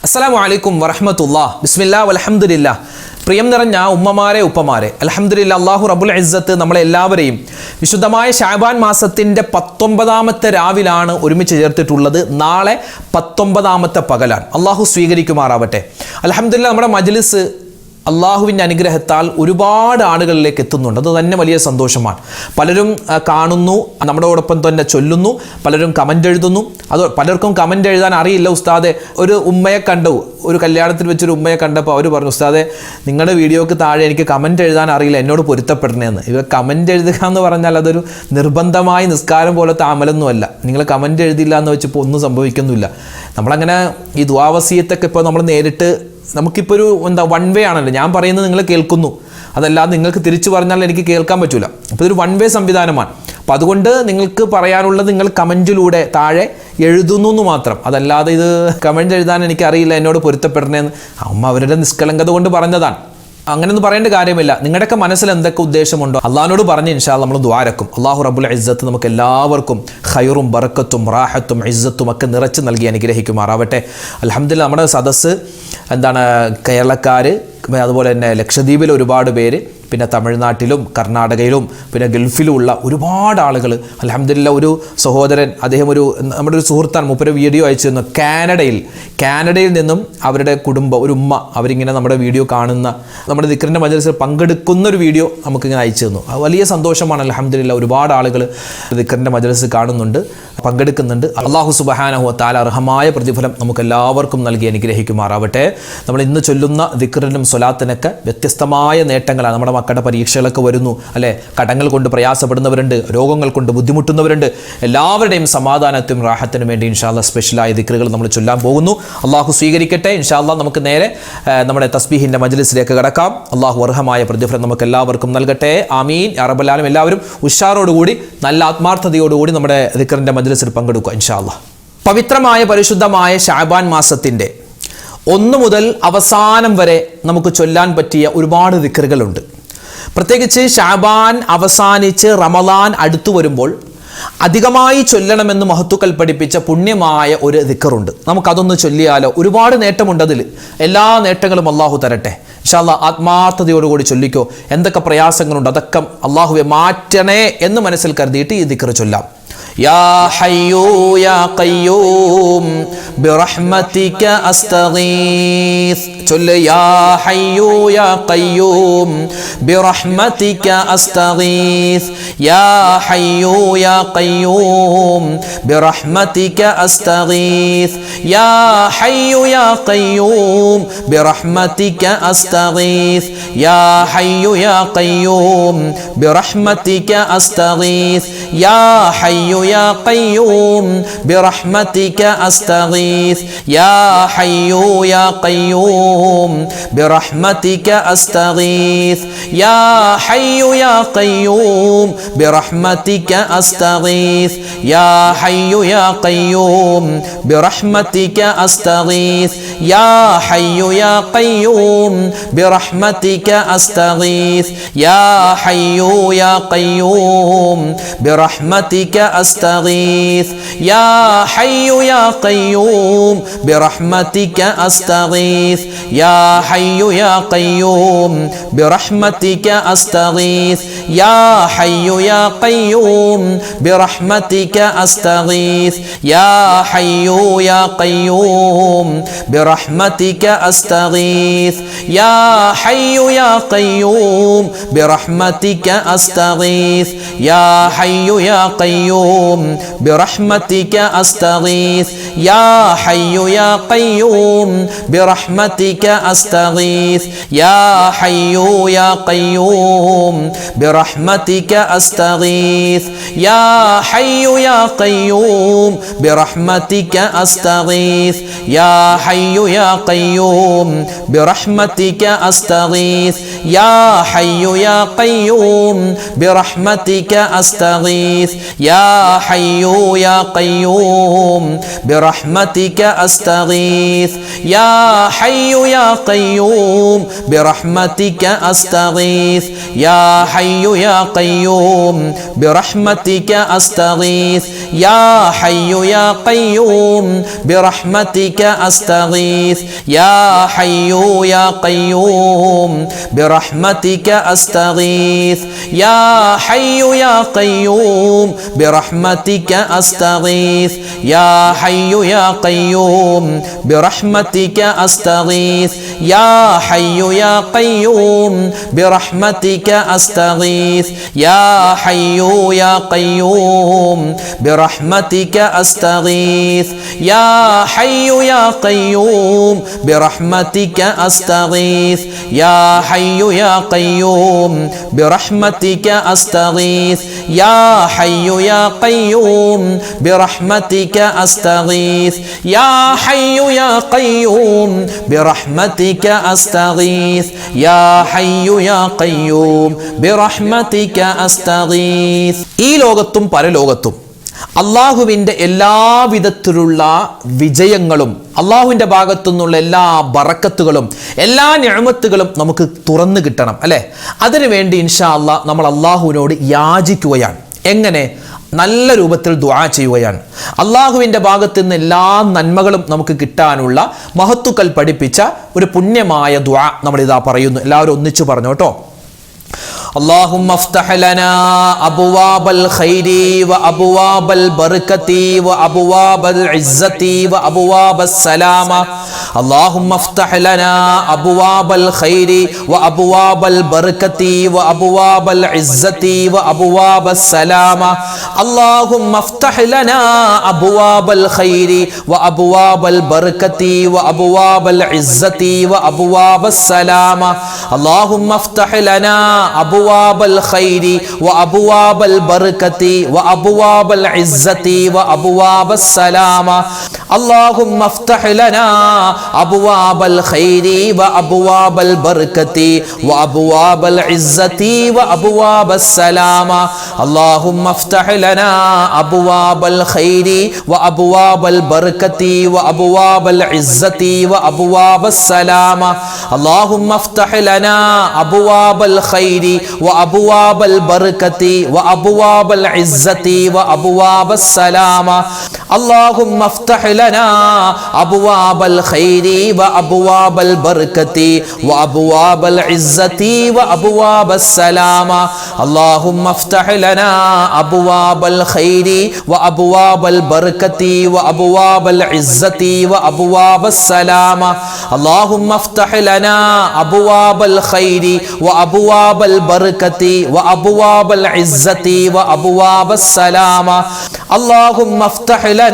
അസ്സലാമു അലൈക്കും വറഹ്മത്തുള്ളാഹി ബിസ്മില്ലാ വൽഹംദുലില്ലാ. പ്രിയം നിറഞ്ഞ ഉമ്മമാരെ ഉപ്പമാരെ, അൽഹംദുലില്ലാ, അല്ലാഹു റബ്ബുൽ ഇസ്സത്ത് നമ്മളെ എല്ലാവരെയും വിശുദ്ധമായ ശഅബാൻ മാസത്തിൻ്റെ 19ാമത്തെ രാവിലാണ് ഒരുമിച്ച് ചേർത്തിട്ടുള്ളത്. നാളെ 19ാമത്തെ പകലാണ്. അള്ളാഹു സ്വീകരിക്കുമാറാവട്ടെ. അൽഹംദുലില്ലാ, നമ്മുടെ മജ്ലിസ് അള്ളാഹുവിൻ്റെ അനുഗ്രഹത്താൽ ഒരുപാട് ആളുകളിലേക്ക് എത്തുന്നുണ്ട്. അത് തന്നെ വലിയ സന്തോഷമാണ്. പലരും കാണുന്നു, നമ്മളോടൊപ്പം തന്നെ ചൊല്ലുന്നു, പലരും കമൻ്റ് എഴുതുന്നു. അത് പലർക്കും കമൻ്റ് എഴുതാൻ അറിയില്ല. ഉസ്താദെ, ഒരു ഉമ്മയെ കണ്ടു, ഒരു കല്യാണത്തിൽ വെച്ചൊരു ഉമ്മയെ കണ്ടപ്പോൾ അവർ പറഞ്ഞു, ഉസ്താദെ നിങ്ങളുടെ വീഡിയോക്ക് താഴെ എനിക്ക് കമൻ്റ് എഴുതാൻ അറിയില്ല, എന്നോട് പൊരുത്തപ്പെടണേന്ന്. ഇവ കമൻ്റ് എഴുതുക എന്ന് പറഞ്ഞാൽ അതൊരു നിർബന്ധമായി നിസ്കാരം പോലത്തെ അമലൊന്നുമല്ല. നിങ്ങൾ കമൻ്റ് എഴുതില്ല എന്ന് വെച്ചപ്പോൾ ഒന്നും സംഭവിക്കുന്നില്ല. നമ്മളങ്ങനെ ഈ ദുആവസിയത്തൊക്കെ ഇപ്പോൾ നമ്മൾ നേരിട്ട് നമുക്കിപ്പോൾ ഒരു വൺ വേ ആണല്ലോ. ഞാൻ പറയുന്നത് നിങ്ങൾ കേൾക്കുന്നു, അതല്ലാതെ നിങ്ങൾക്ക് തിരിച്ചു പറഞ്ഞാൽ എനിക്ക് കേൾക്കാൻ പറ്റില്ല. അപ്പോൾ ഇതൊരു വൺ വേ സംവിധാനമാണ്. അപ്പോൾ അതുകൊണ്ട് നിങ്ങൾക്ക് പറയാനുള്ളത് നിങ്ങൾ കമൻറ്റിലൂടെ താഴെ എഴുതുന്നു എന്ന് മാത്രം. അതല്ലാതെ ഇത് കമൻറ്റ് എഴുതാൻ എനിക്കറിയില്ല, എന്നോട് പൊരുത്തപ്പെടണേന്ന് അമ്മ അവരുടെ നിഷ്കളങ്കത കൊണ്ട് പറഞ്ഞതാണ്. അങ്ങനെയൊന്നും പറയേണ്ട കാര്യമില്ല. നിങ്ങളുടെയൊക്കെ മനസ്സിൽ എന്തൊക്കെ ഉദ്ദേശമുണ്ടോ അള്ളാഹിനോട് പറഞ്ഞ് ഇൻഷാ അല്ലാഹ് നമ്മൾ ദുആരക്കും. അല്ലാഹു റബ്ബുൽ ഇസ്സത്ത് നമുക്ക് എല്ലാവർക്കും ഖൈറും ബറക്കത്തും റാഹത്തും ഇസ്സത്തും ഒക്കെ നിറച്ച് നൽകി അനുഗ്രഹിക്കുമാറാവട്ടെ. അൽഹംദുലില്ലാ, നമ്മുടെ സദസ്സ് കേരളക്കാർ, അതുപോലെ തന്നെ ലക്ഷദ്വീപിൽ ഒരുപാട് പേര്, പിന്നെ തമിഴ്നാട്ടിലും കർണാടകയിലും പിന്നെ ഗൾഫിലുമുള്ള ഒരുപാട് ആളുകൾ. അൽഹംദുലില്ലാ, ഒരു സഹോദരൻ, അദ്ദേഹം നമ്മുടെ ഒരു സുഹൃത്താണ്, മൂപ്പര് വീഡിയോ അയച്ചു തന്നു. കാനഡയിൽ നിന്നും അവരുടെ കുടുംബം, ഒരു ഉമ്മ, അവരിങ്ങനെ നമ്മുടെ വീഡിയോ കാണുന്ന, നമ്മുടെ ദിക്റിൻ്റെ മജ്‌ലിസിൽ പങ്കെടുക്കുന്ന ഒരു വീഡിയോ നമുക്കിങ്ങനെ അയച്ചു തന്നു. അത് വലിയ സന്തോഷമാണ്. അൽഹംദുലില്ലാ, ഒരുപാട് ആളുകൾ ദിക്റിൻ്റെ മജ്‌ലിസ് കാണുന്നുണ്ട്, പങ്കെടുക്കുന്നുണ്ട്. അല്ലാഹു സുബ്ഹാനഹു വ തആല അർഹമായ പ്രതിഫലം നമുക്ക് എല്ലാവർക്കും നൽകി അനുഗ്രഹിക്കുമാറാവട്ടെ. നമ്മൾ ഇന്ന് ചൊല്ലുന്ന ദിക്റിനും സ്വലാത്തിനൊക്കെ വ്യത്യസ്തമായ നേട്ടങ്ങളാണ്. നമ്മുടെ മക്കളുടെ പരീക്ഷകളൊക്കെ വരുന്നു, അല്ലേ? കടങ്ങൾ കൊണ്ട് പ്രയാസപ്പെടുന്നവരുണ്ട്, രോഗങ്ങൾ കൊണ്ട് ബുദ്ധിമുട്ടുന്നവരുണ്ട്. എല്ലാവരുടെയും സമാധാനത്തിനും റാഹത്തിനും വേണ്ടി ഇൻഷാ അല്ലാഹ് സ്പെഷ്യലായ ദിക്റുകൾ നമ്മൾ ചൊല്ലാൻ പോകുന്നു. അള്ളാഹു സ്വീകരിക്കട്ടെ. ഇൻഷാ അല്ലാഹ് നമുക്ക് നേരെ നമ്മുടെ തസ്ബീഹിൻ്റെ മജ്‌ലിസിലേക്ക് കടക്കാം. അള്ളാഹു അർഹമായ പ്രതിഫലം നമുക്ക് എല്ലാവർക്കും നൽകട്ടെ. ആമീൻ യാ റബ്ബൽ ആലമീൻ. എല്ലാവരും ഉഷാറോടുകൂടി, നല്ല ആത്മാർത്ഥതയോടുകൂടി നമ്മുടെ ദിക്റിൻ്റെ മജ്‌ലിസിൽ പങ്കെടുക്കുക ഇൻഷാ അല്ലാഹ്. പവിത്രമായ പരിശുദ്ധമായ ശഅബാൻ മാസത്തിൻ്റെ 1 മുതൽ അവസാനം വരെ നമുക്ക് ചൊല്ലാൻ പറ്റിയ ഒരുപാട് ദിക്റുകളുണ്ട്. പ്രത്യേകിച്ച് ശഅബാൻ അവസാനിച്ച് റമളാൻ അടുത്തു വരുമ്പോൾ അധികമായി ചൊല്ലണമെന്ന് മഹത്തുക്കൾ പഠിപ്പിച്ച പുണ്യമായ ഒരു ദിക്റുണ്ട്. നമുക്കതൊന്ന് ചൊല്ലിയാലോ? ഒരുപാട് നേട്ടമുണ്ട് അതിൽ. എല്ലാ നേട്ടങ്ങളും അള്ളാഹു തരട്ടെ ഇൻഷാ അല്ലാഹ്. ആത്മാർത്ഥതയോടുകൂടി ചൊല്ലിക്കോ. എന്തൊക്കെ പ്രയാസങ്ങളുണ്ട് അതൊക്കെ അള്ളാഹുവെ മാറ്റണേ എന്ന് മനസ്സിൽ കരുതിയിട്ട് ഈ ദിക്ർ ചൊല്ലാം. യാ ഹയ്യൂ യാ ഖയ്യൂം ബിറഹ്മതിക അസ്തഗീസ്. ചൊല്ല്, യാ ഹയ്യൂ യാ ഖയ്യൂം ബിറഹ്മതിക അസ്തഗീസ്. യാ ഹയ്യൂ യാ ഖയ്യൂം ബിറഹ്മതിക അസ്തഗീസ്. യാ ഹയ്യൂ യാ ഖയ്യൂം ബിറഹ്മതിക അസ്തഗീസ്. യാ ഹയ്യൂ യാ ഖയ്യൂം ബിറഹ്മതിക അസ്തഗീസ്. യാ ഹയ്യൂ യാ ഖയ്യൂം ബിറഹ്മതിക അസ്തഗീസ്. യാ ഹയ്യൂ യാ ഖയ്യൂം ബിറഹ്മതിക അസ്തഗീസ്. യാ ഹയ്യൂ യാ ഖയ്യൂം ബിറഹ്മതിക അസ്തഗീസ്. യാ ഹയ്യൂ യാ ഖയ്യൂം ബിറഹ്മതിക അസ്തഗീസ്. യാ ഹയ്യൂ യാ ഖയ്യൂം ബിറഹ്മതിക അസ്തഗീസ്. യാ ഹയ്യൂ യാ ഖയ്യൂം ബിറഹ്മതിക അസ്തഗീസ്. യാ ഹയ്യു യാ ഖയ്യൂം ബിറഹ്മതിക അസ്തഗീസ്. യാ ഹയ്യു യാ ഖയ്യൂം ബിറഹ്മതിക അസ്തഗീസ്. യാ ഹയ്യു യാ ഖയ്യൂം ബിറഹ്മതിക അസ്തഗീസ്. യാ ഹയ്യു യാ ഖയ്യൂം ബിറഹ്മതിക അസ്തഗീസ്. യാ ഹയ്യു യാ ഖയ്യൂം ബിറഹ്മതിക അസ്തഗീസ്. യാ ഹയ്യു യാ ഖയ്യൂം ബിറഹ്മതിക അസ്തഗീസ്. യാ ഹയ്യു യാ ഖയ്യൂം ബിറഹ്മതിക അസ്തഗീസ്. യാ ഹയ്യു യാ ഖയ്യൂം ബിറഹ്മതിക അസ്തഗീസ്. യാ ഹയ്യു യാ ഖയ്യൂം ബിറഹ്മതിക അസ്തഗീസ്. യാ ഹയ്യു യാ ഖയ്യൂം قيوم برحمتك أستغيث يا حي يا قيوم برحمتك أستغيث يا حي يا قيوم برحمتك أستغيث يا حي يا قيوم برحمتك أستغيث يا حي يا قيوم برحمتك أستغيث يا حي يا قيوم برحمتك أستغيث يا حي يا قيوم برحمتك أستغيث يا حي يا قيوم برحمتك أستغيث يا حي يا قيوم برحمتك أستغيث يا حي يا قيوم برحمتك أستغيث يا حي يا قيوم برحمتك أستغيث يا حي يا قيوم برحمتك أستغيث يا حي يا قيوم برحمتك أستغيث يا حي يا قيوم برحمتك أستغيث يا حي يا قيوم برحمتك أستغيث يا حي يا قيوم برحمتك أستغيث ഈ ലോകത്തും പരലോകത്തും അള്ളാഹുവിൻ്റെ എല്ലാവിധത്തിലുള്ള വിജയങ്ങളും അള്ളാഹുവിൻ്റെ ഭാഗത്തു നിന്നുള്ള എല്ലാ ബറക്കത്തുകളും എല്ലാ നിഅമത്തുകളും നമുക്ക് തുറന്നു കിട്ടണം അല്ലേ? അതിനുവേണ്ടി ഇൻഷാ അള്ളാഹ് നമ്മൾ അള്ളാഹുവിനോട് യാചിക്കുകയാണ്. എങ്ങനെ? നല്ല രൂപത്തിൽ ദുആ ചെയ്യുകയാണ്. അള്ളാഹുവിൻ്റെ ഭാഗത്തു നിന്ന് എല്ലാ നന്മകളും നമുക്ക് കിട്ടാനുള്ള മഹത്തുക്കൾ പഠിപ്പിച്ച ഒരു പുണ്യമായ ദുആ നമ്മളിതാ പറയുന്നു. എല്ലാവരും ഒന്നിച്ചു പറഞ്ഞു കേട്ടോ. اللهم افتح لنا أبواب الخير وأبواب البركة وأبواب العزة وأبواب السلامة اللهم افتح لنا أبواب الخير وأبواب البركة وأبواب العزة وأبواب السلامة اللهم افتح لنا أبواب الخير وأبواب البركة وأبواب العزة وأبواب السلامة اللهم افتح لنا أبواب الخير وأبواب البركة وأبواب العزة وأبواب السلامة اللهم افتح لنا أبواب الخير وأبواب البركة وأبواب العزة وأبواب السلامة اللهم افتح لنا أبواب الخير وأبواب البركة وأبواب العزة وأبواب السلامة اللهم افتح لنا أبواب الخير وأبواب البركة وأبواب العزة وأبواب السلامة اللهم افتح لنا أبواب الخير وأبواب البركة وأبواب العزة وأبواب السلامة اللهم افتح لنا أبواب الخير وأبواب البركة وأبواب العزة وأبواب السلامة اللهم افتح لنا أبواب الخير وأبواب البركة وأبواب العزة وأبواب السلامة اللهم افتح لنا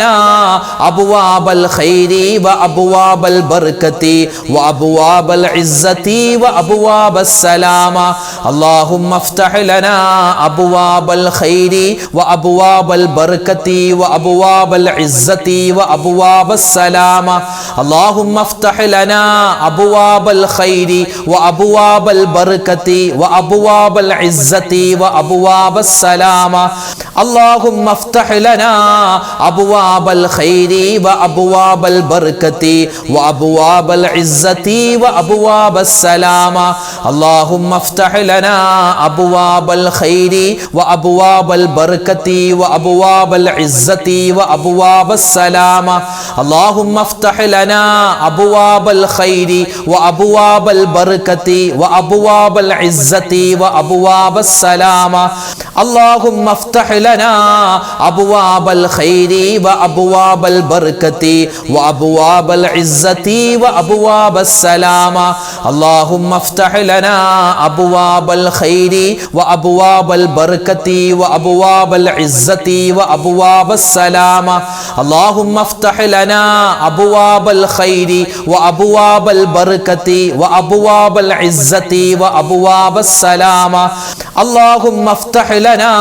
أبواب الخير وأبواب البركة وأبواب العزة وأبواب السلامة اللهم افتح لنا أبواب الخير وأبواب البركة وأبواب العزة وأبواب السلامة اللهم افتح لنا أبواب الخير وأبواب البركة وأبواب العزة وأبواب السلامة اللهم افتح لنا أبواب الخير وأبواب البركة وأبواب العزة وأبواب السلامة اللهم افتح لنا أبواب الخير وأبواب البركة وأبواب العزة وأبواب السلامة اللهم افتح لنا أبواب الخير وأبواب البركة وأبواب العزة وأبواب السلامة اللهم افتح لنا أبواب الخير وأبواب البركة وأبواب العزة وأبواب السلامة اللهم افتح لنا أبواب الخير وأبواب البركة وأبواب العزة وأبواب السلامة اللهم افتح لنا أبواب الخير وأبواب البركة وأبواب العزة وأبواب السلامة اللهم افتح لنا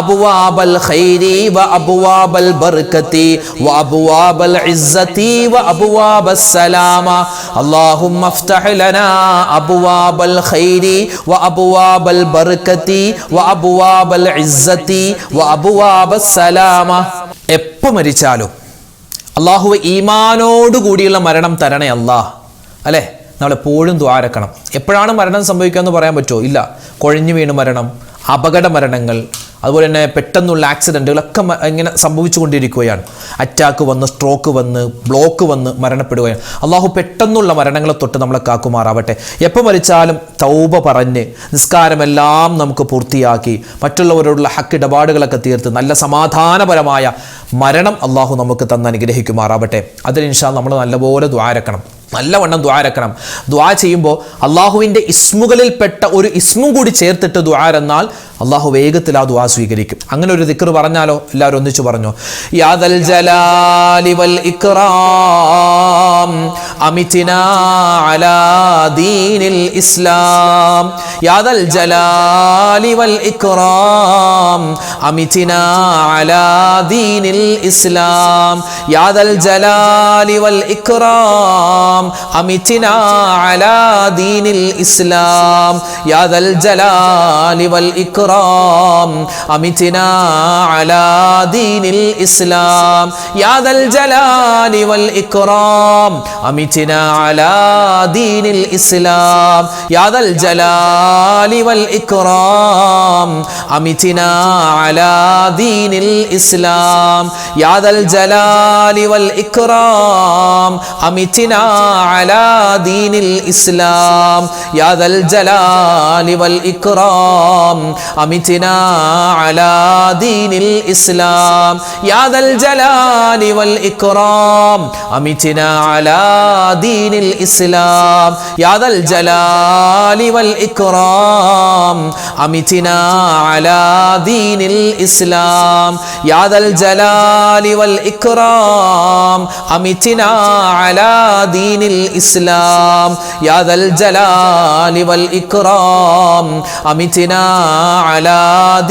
أبواب الخير وأبواب البركة وأبواب العزة وأبواب السلامة اللهم افتح لنا أبواب الخير وأبواب البركة وأبواب العزة وأبواب السلامة. എപ്പോൾ മരിച്ചാലും അള്ളാഹുവേ ഈമാനോട് കൂടിയുള്ള മരണം തരണേ അല്ലാഹ്. അല്ലേ, നമ്മളെപ്പോഴും ദ്വാരക്കണം. എപ്പോഴാണ് മരണം സംഭവിക്കുക എന്ന് പറയാൻ പറ്റുമോ? ഇല്ല. കുഴഞ്ഞു വീണ് മരണം, അപകട മരണങ്ങൾ, അതുപോലെ തന്നെ പെട്ടെന്നുള്ള ആക്സിഡൻറ്റുകളൊക്കെ ഇങ്ങനെ സംഭവിച്ചു കൊണ്ടിരിക്കുകയാണ്. അറ്റാക്ക് വന്ന്, സ്ട്രോക്ക് വന്ന്, ബ്ലോക്ക് വന്ന് മരണപ്പെടുകയാണ്. അള്ളാഹു പെട്ടെന്നുള്ള മരണങ്ങളെ തൊട്ട് നമ്മളെ കാക്കുമാറാവട്ടെ. എപ്പോൾ മരിച്ചാലും തൗബ പറഞ്ഞ് നിസ്കാരമെല്ലാം നമുക്ക് പൂർത്തിയാക്കി മറ്റുള്ളവരോടുള്ള ഹക്ക് ഇടപാടുകളൊക്കെ തീർത്ത് നല്ല സമാധാനപരമായ മരണം അള്ളാഹു നമുക്ക് തന്ന് അനുഗ്രഹിക്കുമാറാവട്ടെ. അതിന് ഇൻഷാ അല്ലാഹ് നമ്മൾ നല്ലപോലെ ദ്വാരക്കണം, നല്ലവണ്ണം ദ്വാരക്കണം. ദ്വാ ചെയ്യുമ്പോൾ അള്ളാഹുവിൻ്റെ ഇസ്മുകളിൽപ്പെട്ട ഒരു ഇസ്മും കൂടി ചേർത്തിട്ട് ദ്വാരെന്നാൽ അള്ളാഹു വേഗത്തിൽ ആ ദ്വാ സ്വീകരിക്കും. അങ്ങനെ ഒരു ദിക്ർ പറഞ്ഞാലോ? എല്ലാവരും ഒന്നിച്ചു പറഞ്ഞു. യാദൽ ജലാലി വൽ ഇക്റാം അമിതിനാ അലാ ദീനിൽ ഇസ്ലാം. യാദൽ ജലാലി വൽ ഇക്റാം അമിതിനാ അലാ ദീനിൽ ഇസ്ലാം. യാദൽ ജലാലി വൽ ഇക്റാം അമിതിനാ അലാ ദീനിൽ ഇസ്ലാം. യാദൽ ജലാലി വൽ ഇക്റാം അമിതിനാ അലാ ദീനിൽ ഇസ്ലാം. യാദൽ ജലാലി വൽ ഇക്റാം അമിതിനാ അലാ ദീനിൽ ഇസ്ലാം. യാദൽ ജലാലി വൽ ഇക്റാം അമിതിനാ അലാ ദീനിൽ ഇസ്ലാം. യാദൽ ജലാലി വൽ ഇക്റാം അമിതിനാ അലാ ദീനിൽ ഇസ്ലാം. യാദൽ ജലാലി വൽ ഇക്റാം അമിതിനാ അലാ ദീനിൽ ഇസ്ലാം. യാദൽ ജലാലി വൽ ഇക്റാം അമിതിനാ അലാ ദീനിൽ ഇസ്ലാം. യാദൽ ജലാലി വൽ ഇക്റാം അമിതിനാ അലാ ദീനിൽ ഇസ്ലാം. യാദൽ ജലാലി വൽ ഇക്റാം അമിതിനാ അലാ ദീനിൽ ഇസ്ലാം. യാദൽ ജലാലി വൽ ഇക്റാം അമിതിനാ അലാ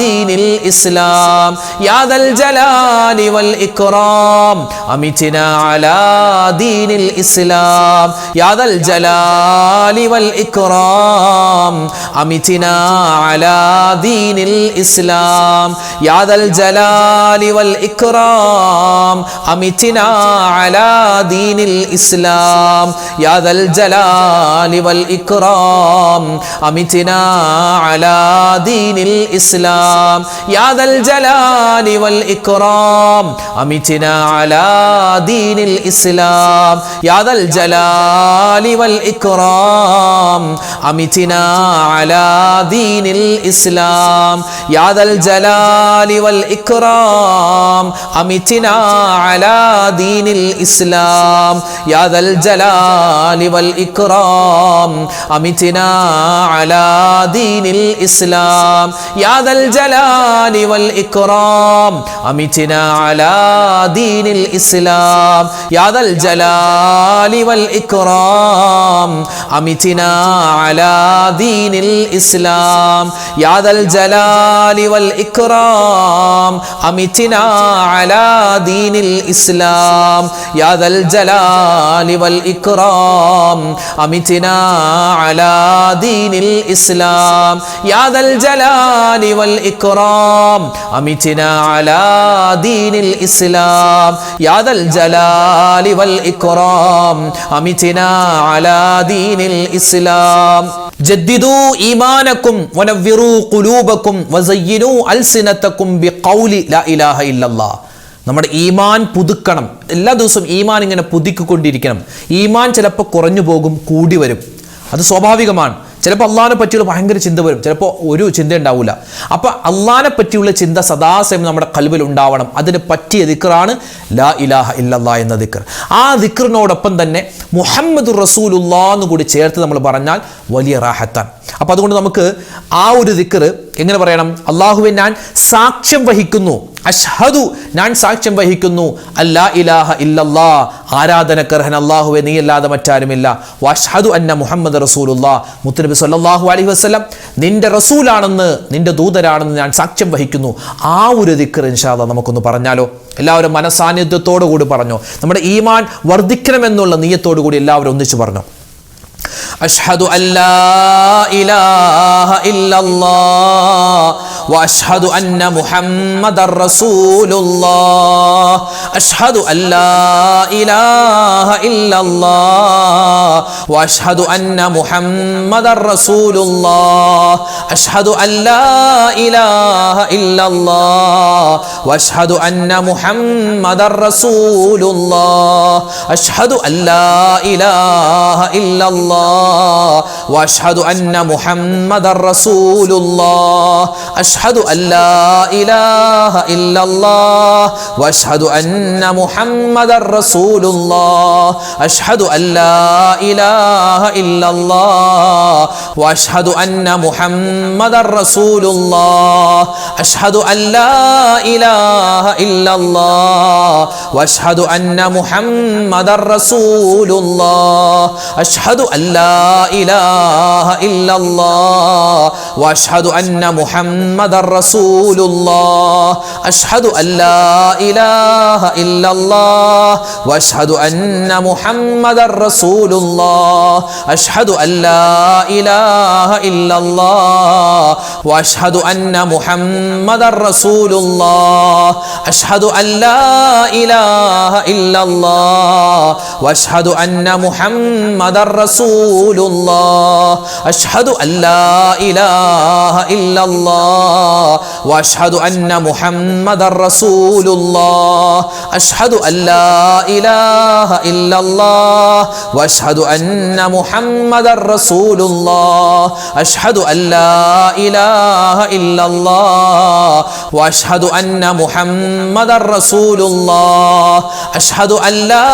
ദീനിൽ ഇസ്ലാം. യാദൽ ജലാലി വൽ ഇക്റാം അമിതിനാ അലാ ദീനിൽ ഇസ്ലാം. യാദൽ ജലാലി വൽ ഇക്റാം അമിതിനാ അലാ ദീനിൽ ഇസ്ലാം. യാദൽ ജലാലി വൽ ഇക്റാം അമിതിനാ അലാ ദീനിൽ ഇസ്ലാം. യാദൽ ജലാലി വൽ ഇക്റാം അമിതിനാ അലാ ദീനിൽ ഇസ്ലാം. യാദൽ ജലാലി വൽ ഇക്റാം അമിതിനാ അലാ ദീനിൽ ഇസ്ലാം. യാദൽ ജലാലി വൽ ഇക്റാം അമിതിനാ അലാ ദീനിൽ ഇസ്ലാം. യാദൽ ജലാലി വൽ ഇക്റാം അമിതിനാ അലാ ദീനിൽ ഇസ്ലാം. യാദൽ ജലാലി വൽ ഇക്റാം അമിതിനാ അലാ ദീനിൽ ഇസ്ലാം. യാദൽ ജലാലി വൽ ഇക്റാം അമിതിനാ അലാ ദീനിൽ ഇസ്ലാം. യാദൽ ജലാലി വൽ ഇക്റാം അമിതിനാ അലാ ദീനിൽ ഇസ്ലാം. യാദൽ ജലാലി വൽ ഇക്റാം അമിതിനാ അലാ ദീനിൽ ഇസ്ലാം. യാദൽ ജലാലി വൽ ഇക്റാം അമിതിനാ അലാ ദീനിൽ ഇസ്ലാം. യാദൽ ജലാലി വൽ ഇക്റാം അമിതിനാ അലാ ദീനിൽ ഇസ്ലാം. യാദൽ ജലാലി വൽ ഇക്റാം അമിതിനാ അലാ ദീനിൽ ഇസ്ലാം. ജദ്ദിദൂ ഈമാനക്കും വനവ്വിറൂ ഖുലൂബക്കും വസയ്യിനൂ അൽസിനതക്കും ബിഖൗലി ലാ ഇലാഹ ഇല്ലല്ലാഹ്. നമ്മുടെ ഈമാൻ പുതുക്കണം. എല്ലാ ദിവസവും ഈമാൻ ഇങ്ങനെ പുതുക്കിക്കൊണ്ടിരിക്കണം. ഈമാൻ ചിലപ്പോൾ കുറഞ്ഞു പോകും, കൂടി വരും. അത് സ്വാഭാവികമാണ്. ചിലപ്പോൾ അള്ളാഹിനെ പറ്റിയുള്ള ഭയങ്കര ചിന്ത വരും, ചിലപ്പോൾ ഒരു ചിന്ത ഉണ്ടാവില്ല. അപ്പോൾ അള്ളാഹിനെ പറ്റിയുള്ള ചിന്ത സദാസമയം നമ്മുടെ ഖൽബിൽ ഉണ്ടാവണം. അതിന് പറ്റിയ ദിക്റാണ് ലാ ഇലാഹ ഇല്ലല്ലാഹ് എന്ന ദിക്ർ. ആ ദിക്റിനോടൊപ്പം തന്നെ മുഹമ്മദുർ റസൂലുള്ളാഹ് എന്ന് കൂടി ചേർത്ത് നമ്മൾ പറഞ്ഞാൽ വലിയ റാഹത്താണ്. അപ്പോൾ അതുകൊണ്ട് നമുക്ക് ആ ഒരു ദിക്ർ എങ്ങനെ പറയണം? അള്ളാഹുവെ ഞാൻ സാക്ഷ്യം വഹിക്കുന്നു, അഷ്ഹദു ഞാൻ സാക്ഷ്യം വഹിക്കുന്നു അല്ലാ ഇലാഹ ഇല്ലല്ലാ ആരാധനക്കർഹൻ അല്ലാഹുവേ നീയല്ലാതെ മറ്റാരുമില്ല വഅഷ്ഹദു അന്ന മുഹമ്മദ് റസൂലുള്ളാഹ് മുത്തുനബി സ്വല്ലല്ലാഹു അലൈഹി വസല്ലം നിന്റെ റസൂലാണെന്ന് നിന്റെ ദൂതരാണെന്ന് ഞാൻ സാക്ഷ്യം വഹിക്കുന്നു. ആ ഒരു ദിക്ർ ഇൻഷാ അല്ലാഹ് നമുക്കൊന്ന് പറഞ്ഞാലോ? എല്ലാവരും മനസാന്നിധ്യത്തോടു കൂടി പറഞ്ഞു. നമ്മുടെ ഈമാൻ വർദ്ധിക്കണമെന്നുള്ള നിയ്യത്തോടു കൂടി എല്ലാവരും ഒന്നിച്ചു പറഞ്ഞു. അഷ്ഹദു അല്ലാ ഇലാഹ ഇല്ലല്ലാഹ് വഅഷ്ഹദു അന്ന മുഹമ്മദർ റസൂലുള്ളാഹ് അഷ്ഹദു അല്ലാ ഇലാഹ ഇല്ലല്ലാഹ് വഅഷ്ഹദു അന്ന മുഹമ്മദർ റസൂലുള്ളാഹ് അഷ്ഹദു അല്ലാ ഇലാഹ ഇല്ലല്ലാഹ് വഅഷ്ഹദു അന്ന മുഹമ്മദർ റസൂലുള്ളാഹ് അഷ്ഹദു അല്ലാ ഇലാഹ ഇല്ലല്ലാഹ് واشهد ان محمد رسول الله اشهد ان لا اله الا الله واشهد ان محمد رسول الله اشهد ان لا اله الا الله واشهد ان محمد رسول الله اشهد ان لا اله الا الله واشهد ان محمد رسول الله اشهد ان لا اله الا الله واشهد ان محمد رسول الله اشهد ان لا اله الا الله واشهد ان محمد رسول الله اشهد ان لا اله الا الله واشهد ان محمد رسول الله اشهد ان لا اله الا الله واشهد ان محمد رسول الله اشهد ان لا اله الا الله واشهد ان محمد رسول الله اشهد ان لا اله الا الله واشهد ان محمد رسول الله اشهد ان لا اله الا الله واشهد ان محمد رسول الله اشهد ان لا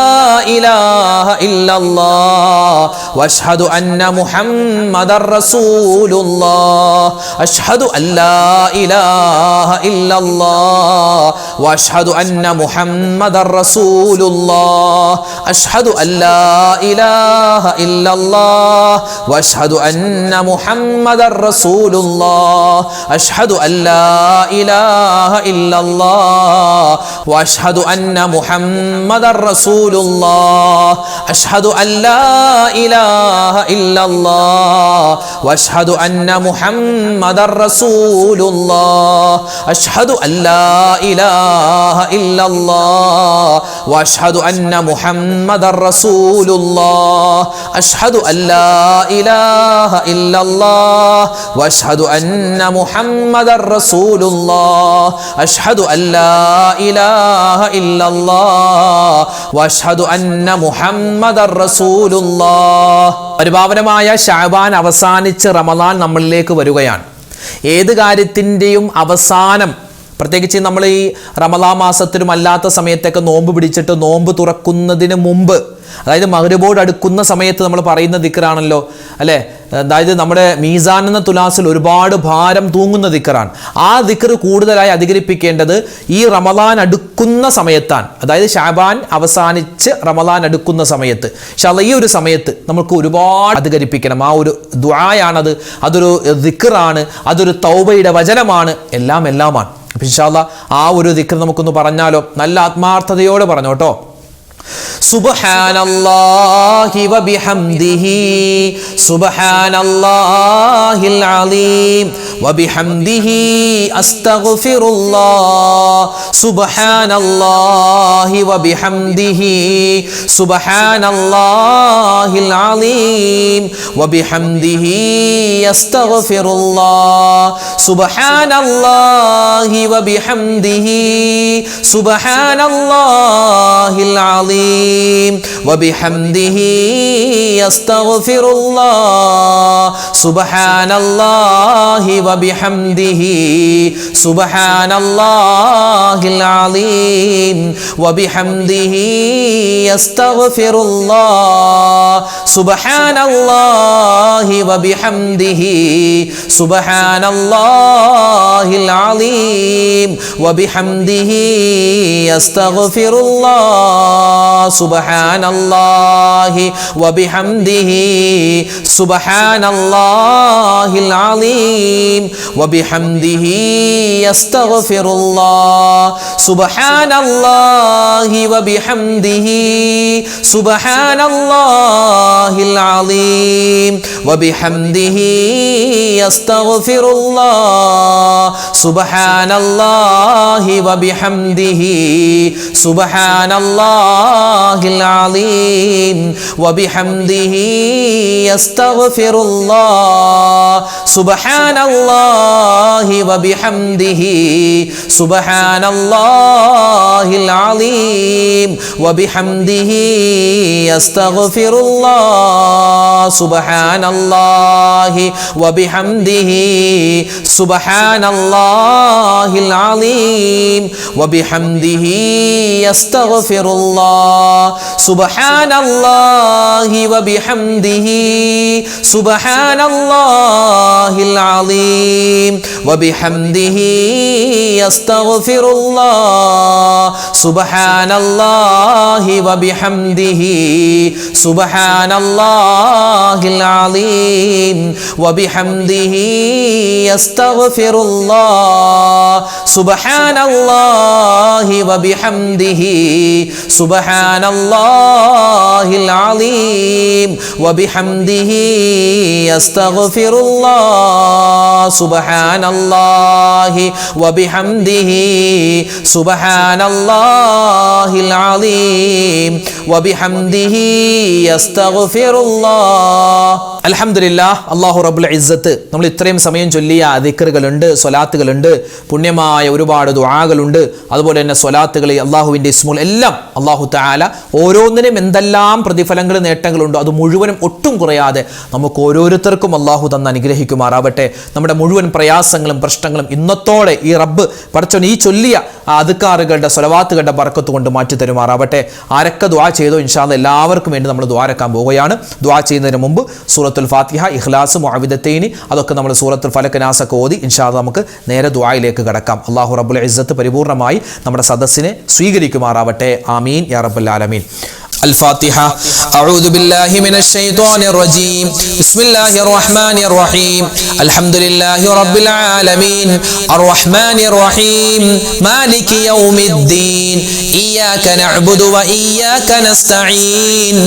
اله الا الله واشهد ان محمد رسول الله اشهد ان لا اله الا الله واشهد ان محمد رسول الله اشهد ان لا اله الا الله واشهد ان محمد رسول الله اشهد ان لا اله الا الله واشهد ان محمد رسول الله اشهد ان لا اله الا الله واشهد ان محمد رسول الله اشهد ان لا اله الا الله واشهد ان محمد رسول الله اشهد ان لا اله الا الله واشهد ان محمد رسول الله اشهد ان لا اله الا الله واشهد ان محمد رسول الله. പരിപാവനമായ ശഅബാൻ അവസാനിച്ച് റമദാൻ നമ്മളിലേക്ക് വരികയാണ്. ഏത് കാര്യത്തിൻ്റെയും അവസാനം, പ്രത്യേകിച്ച് നമ്മൾ ഈ റമദാൻ മാസത്തിലും അല്ലാത്ത സമയത്തൊക്കെ നോമ്പ് പിടിച്ചിട്ട് നോമ്പ് തുറക്കുന്നതിന് മുമ്പ്, അതായത് മഗ്രിബോട് അടുക്കുന്ന സമയത്ത് നമ്മൾ പറയുന്ന ദിക്റാണല്ലോ അല്ലേ, അതായത് നമ്മുടെ മീസാൻ എന്ന തുലാസിൽ ഒരുപാട് ഭാരം തൂങ്ങുന്ന ദിക്റാണ്. ആ ദിക്ർ കൂടുതലായി അധികരിപ്പിക്കേണ്ടത് ഈ റമദാൻ അടുക്കുന്ന സമയത്താണ്. അതായത് ശഅബാൻ അവസാനിച്ച് റമദാൻ അടുക്കുന്ന സമയത്ത് ഇൻഷാ അല്ലാഹ് ഈ ഒരു സമയത്ത് നമുക്ക് ഒരുപാട് അധികരിപ്പിക്കണം. ആ ഒരു ദുആയാണത്, അതൊരു ദിക്റാണ്, അതൊരു തൗബയുടെ വചനമാണ്, എല്ലാമാണ്. അപ്പോൾ ഇൻഷാ അല്ലാഹ് ആ ഒരു ദിക്ർ നമുക്കൊന്ന് പറഞ്ഞാലോ? നല്ല ആത്മാർത്ഥതയോടെ പറഞ്ഞു കേട്ടോ. സുബ്ഹാനല്ലാഹി വബിഹംദിഹി സുബ്ഹാനല്ലാഹിൽ അലീം വബിഹംദിഹി അസ്തഗ്ഫിറുല്ലാഹ് സുബ്ഹാനല്ലാഹി വബിഹംദിഹി സുബ്ഹാനല്ലാഹിൽ അലീം വബിഹംദിഹി അസ്തഗ്ഫിറുല്ലാഹ് സുബ്ഹാനല്ലാഹി വബിഹംദിഹി സുബ്ഹാനല്ലാഹിൽ അലീം وبحمده يستغفر الله سبحان الله وبحمده سبحان الله العظيم وبحمده يستغفر الله സുബ്ഹാനല്ലാഹി വബിഹംദിഹി സുബ്ഹാനല്ലാഹിൽ അലീം വബിഹംദിഹി അസ്തഗ്ഫിറുല്ലാഹ് സുബ്ഹാനല്ലാഹി വബിഹംദിഹി സുബ്ഹാനല്ലാഹിൽ അലീം വബിഹംദിഹി അസ്തഗ്ഫിറുല്ലാഹ് സുബ്ഹാനല്ലാഹി വബിഹംദിഹി സുബ്ഹാനല്ലാഹിൽ അലീം വബിഹംദിഹി അസ്തഗ്ഫിറുല്ലാഹ് സുബ്ഹാനല്ലാഹി വബിഹംദിഹി സുബ്ഹാനല്ലാഹിൽ അലീം വബിഹംദിഹി അസ്തഗ്ഫിറുല്ലാഹ് സുബ്ഹാനല്ലാഹി വബിഹംദിഹി സുബ്ഹാനല്ലാഹിൽ അലീം വബിഹംദിഹി അസ്തഗ്ഫിറുല്ലാഹ് സുബ്ഹാനല്ലാഹി വബിഹംദിഹി സുബ്ഹാനല്ലാഹിൽ അലീം വബിഹംദിഹി അസ്തഗ്ഫിറുല്ലാഹ് സുബ്ഹാനല്ലാഹി വബിഹംദിhi സുബ്ഹാനല്ലാഹിൽ അലീം വബിഹംദിhi അസ്തഗ്ഫിറുല്ലാഹ് സുബ്ഹാനല്ലാഹി വബിഹംദിhi സുബ്ഹാനല്ലാഹിൽ അലീം വബിഹംദിhi അസ്തഗ്ഫിറുല്ലാഹ് സുബ്ഹാനല്ലാഹി വബിഹംദിhi സുബ്ഹാനല്ലാഹിൽ അലീം വബിഹംദിhi അസ്തഗ്ഫിറുല്ലാഹ് സുബ്ഹാനല്ലാഹി വബിഹംദിhi സുബ്ഹാനല്ലാഹിൽ അലീം വബിഹംദിhi അസ്തഗ്ഫിറുല്ലാഹ്. അൽഹംദുലില്ലാഹ്, അല്ലാഹു റബ്ബുൽ ഇസ്സത്ത് നമ്മൾ ഇത്രയും സമയം ചൊല്ലിയ ദിക്റുകളുണ്ട്, സ്വലാത്തുകളുണ്ട്, പുണ്യമായ ഒരുപാട് ദുആകളുണ്ട്. അതുപോലെ തന്നെ സ്വലാത്തുകൾ, അള്ളാഹുവിൻ്റെ ഇസ്മുൽ എല്ലാം അല്ലാഹു തആല ഓരോന്നിനും എന്തെല്ലാം പ്രതിഫലങ്ങൾ നേട്ടങ്ങളുണ്ടോ അത് മുഴുവനും ഒട്ടും കുറയാതെ നമുക്ക് ഓരോരുത്തർക്കും അല്ലാഹു തന്ന് അനുഗ്രഹിക്കുമാറാവട്ടെ. നമ്മുടെ മുഴുവൻ പ്രയാസങ്ങളും പ്രശ്നങ്ങളും ഇന്നത്തോടെ ഈ റബ്ബ് പടച്ചോൻ ഈ ചൊല്ലിയ അദ്കാറുകളുടെ സ്വലവാത്തുകളുടെ ബർക്കത്ത് കൊണ്ട് മാറ്റി തരുമാറാവട്ടെ. ആരൊക്കെ ദുആ ചെയ്തോ ഇൻഷാ അല്ലാഹ് എല്ലാവർക്കും വേണ്ടി നമ്മൾ ദുആരക്കാൻ പോവുകയാണ്. ദുആ ചെയ്യുന്നതിന് മുമ്പ് സൂറത്തുൽ ഫാത്തിഹ, ഇഖ്ലാസ്, മുഅവ്വിദത്തൈനി അതൊക്കെ നമ്മൾ സൂറത്തുൽ ഫലഖ്, നാസൊക്കെ ഓതി ഇൻഷാ അല്ലാഹ് നമുക്ക് നേരെ ദുആയിലേക്ക് കടക്കാം. അല്ലാഹു റബ്ബുൽ ഇസ്സത്ത് പരിപൂർണമായി നമ്മുടെ സദസ്സിനെ സ്വീകരിക്കുമാറാവട്ടെ. ആമീൻ യാ റബ്ബൽ ആലമീൻ. الفاتحة. أعوذ بالله من الشيطان الرجيم. بسم الله الرحمن الرحيم. الحمد لله رب العالمين الرحمن الرحيم مالك يوم الدين إياك نعبد وإياك نستعين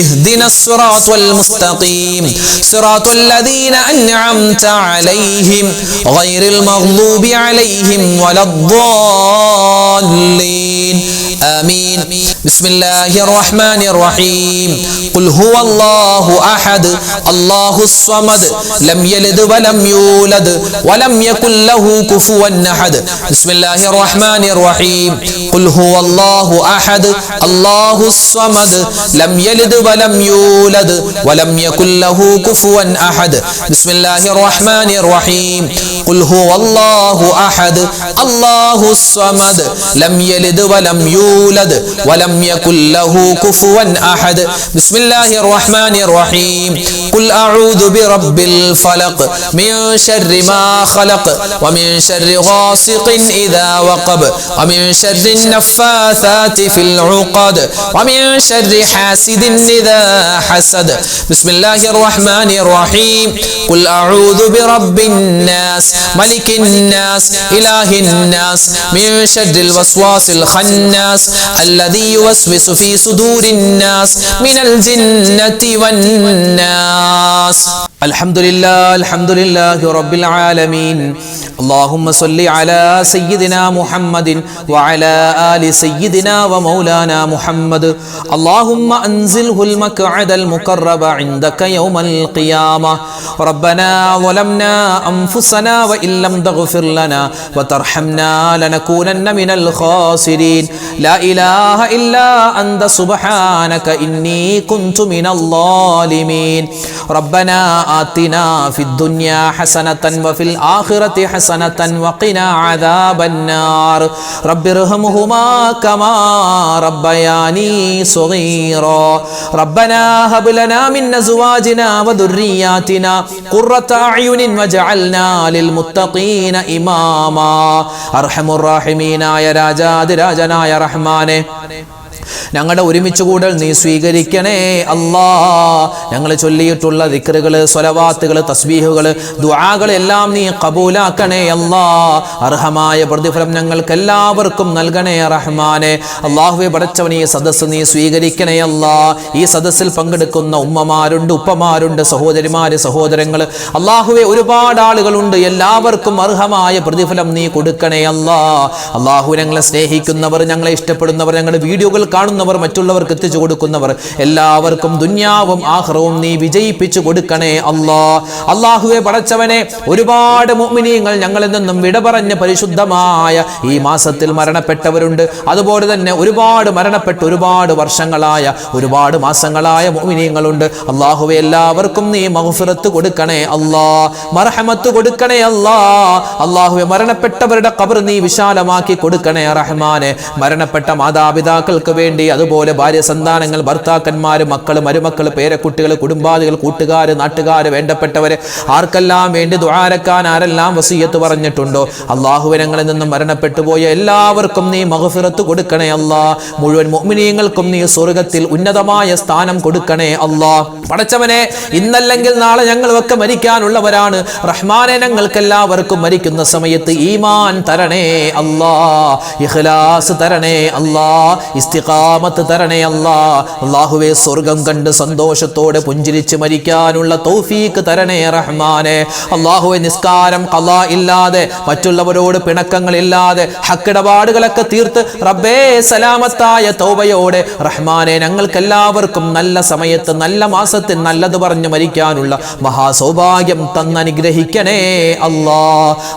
اهدنا الصراط المستقيم صراط الذين أنعمت عليهم غير المغضوب عليهم ولا الضالين آمين. بسم الله الرحمن الرحيم. قل هو الله أحد الله الصمد لم يلد ولم يولد ولم يكن له كفوا أحد. بسم الله الرحمن الرحيم. قل هو الله أحد الله الصمد لم يلد ولم يولد ولم يكن له كفوا أحد. بسم الله الرحمن الرحيم. قل هو الله أحد الله الصمد لم يلد ولم يولد ولم يكن له كفوا أحد. بسم الله الرحمن الرحيم. قل أعوذ برب الفلق من شر ما خلق ومن شر غاسق إذا وقب ومن شر النفاثات في العقد ومن شر حاسد إذا حسد. بسم الله الرحمن الرحيم. قل أعوذ برب الناس ملك الناس إله الناس من شر الوسواس الخناس الذي يوسوس في صدور الناس من الجنة والناس. الحمد لله رب العالمين. اللهم صل على سيدنا محمد وعلى آل سيدنا ومولانا محمد. اللهم أنزله المقعد المقرب عندك يوم القيامة. ربنا ظلمنا أنفسنا وإن لم تغفر لنا وترحمنا لنكونن من الخاسرين. لا إله إلا أنت سبحانك إني كنت من الظالمين. ربنا ആതിനാ ഫിദ്ദുനിയാ ഹസനതൻ വഫിൽ ആഖിറതി ഹസനതൻ വഖിനാ അദാബന്നാർ റബ്ബിർഹംഹുമാ കമാ റബ്ബയാനി സ്വഗീറാ റബ്ബനാ ഹബ് ലനാ മിൻ അസ്വാജിനാ വദുർരിയാതിനാ ഖുർറത അയുനിൻ വജഅൽനാ ലിൽമുത്തഖീന ഇമാമാ അർഹമുർ റഹീമീനായ രാജാതിരാജനായ റഹ്മാനെ ഞങ്ങളുടെ ഒരുമിച്ച് കൂടൽ നീ സ്വീകരിക്കണേ അല്ലാ. ഞങ്ങൾ ചൊല്ലിയിട്ടുള്ള ദിക്റുകൾ, സ്വലവാത്തുകൾ, തസ്ബീഹുകൾ, ദുആകൾ എല്ലാം നീ ഖബൂലാക്കണേ അല്ലാ. അർഹമായ പ്രതിഫലം ഞങ്ങൾക്ക് എല്ലാവർക്കും നൽകണേ റഹ്മാനെ. അല്ലാഹുവേ പടച്ചവനെ ഈ സദസ്സ് നീ സ്വീകരിക്കണേ അല്ലാ. ഈ സദസ്സിൽ പങ്കെടുക്കുന്ന ഉമ്മമാരുണ്ട്, ഉപ്പമാരുണ്ട്, സഹോദരിമാര്, സഹോദരങ്ങൾ, അല്ലാഹുവേ ഒരുപാട് ആളുകളുണ്ട്. എല്ലാവർക്കും അർഹമായ പ്രതിഫലം നീ കൊടുക്കണേ അല്ലാ. അല്ലാഹു ഞങ്ങളെ സ്നേഹിക്കുന്നവർ, ഞങ്ങളെ ഇഷ്ടപ്പെടുന്നവർ, ഞങ്ങളുടെ വീഡിയോകൾ കാണുന്നവർ, മറ്റുള്ളവർക്ക് എത്തിച്ചു കൊടുക്കുന്നവർ, എല്ലാവർക്കും ദുനിയാവും ആഖിറവും നീ വിജയിപ്പിച്ചു കൊടുക്കണേ അല്ലാ. അല്ലാഹുവേ പടച്ചവനെ ഒരുപാട് മുഅ്മിനീങ്ങൾ ഞങ്ങളിൽ നിന്നും വിട പറഞ്ഞ പരിശുദ്ധമായ ഈ മാസത്തിൽ മരണപ്പെട്ടവരുണ്ട്. അതുപോലെ തന്നെ ഒരുപാട് മരണപ്പെട്ട് ഒരുപാട് വർഷങ്ങളായ, ഒരുപാട് മാസങ്ങളായ മുഅ്മിനീങ്ങളുണ്ട്. അല്ലാഹുവേ എല്ലാവർക്കും നീ മഗ്ഫിറത്ത് കൊടുക്കണേ അല്ലാ, മർഹമത്ത് കൊടുക്കണേ അല്ലാ. അല്ലാഹുവേ മരണപ്പെട്ടവരുടെ ഖബർ നീ വിശാലമാക്കി കൊടുക്കണേ റഹ്മാനെ. മരണപ്പെട്ട മാതാപിതാക്കൾക്ക് വേണ്ടി, അതുപോലെ ഭാര്യ, സന്താനങ്ങൾ, ഭർത്താക്കന്മാര്, മക്കള്, മരുമക്കള്, പേരക്കുട്ടികൾ, കുടുംബാദികൾ, കൂട്ടുകാര്, നാട്ടുകാര്, വേണ്ടപ്പെട്ടവരെ ആർക്കെല്ലാം വേണ്ടി ദുആരക്കാൻ ആരെല്ലാം വസിയത്ത് പറഞ്ഞിട്ടുണ്ടോ അല്ലാഹുവേ ഞങ്ങളിൽ നിന്നും മരണപ്പെട്ടു പോയ എല്ലാവർക്കും നീ മഗ്ഫിറത്ത് കൊടുക്കണേ അല്ലാ. മുഴുവൻ മുഅ്മിനീങ്ങൾക്കും നീ സ്വർഗ്ഗത്തിൽ ഉന്നതമായ സ്ഥാനം കൊടുക്കണേ അല്ലാ. പടച്ചവനെ ഇന്നല്ലെങ്കിൽ നാളെ ഞങ്ങളൊക്കെ മരിക്കാനുള്ളവരാണ് റഹ്മാനെ. ഞങ്ങൾക്ക് എല്ലാവർക്കും മരിക്കുന്ന സമയത്ത് ഈമാൻ തരണേ അല്ലാ, ഇഖ്ലാസ് തരണേ അല്ലാ, ഇസ്തിഖാമത്ത് തരണേ അല്ലാ. അല്ലാഹുവേ സ്വർഗ്ഗം കണ്ട് സന്തോഷത്തോടെ പുഞ്ചിരിച്ച് മരിക്കാനുള്ള തൗഫീഖ് തരണേ റഹ്മാനെ. അല്ലാഹുവേ നിസ്കാരം ഖളാ ഇല്ലാതെ, മറ്റുള്ളവരോട് പിണക്കങ്ങളില്ലാതെ, ഹക്കിടപാടുകളൊക്കെ തീർത്ത് റബ്ബേ സലാമത്തായ തൗബയോടെ റഹ്മാനെ ഞങ്ങൾക്ക് എല്ലാവർക്കും നല്ല സമയത്ത്, നല്ല മാസത്തിൽ നല്ലത് പറഞ്ഞു മരിക്കാനുള്ള മഹാസൗഭാഗ്യം തന്നനുഗ്രഹിക്കണേ അല്ലാ.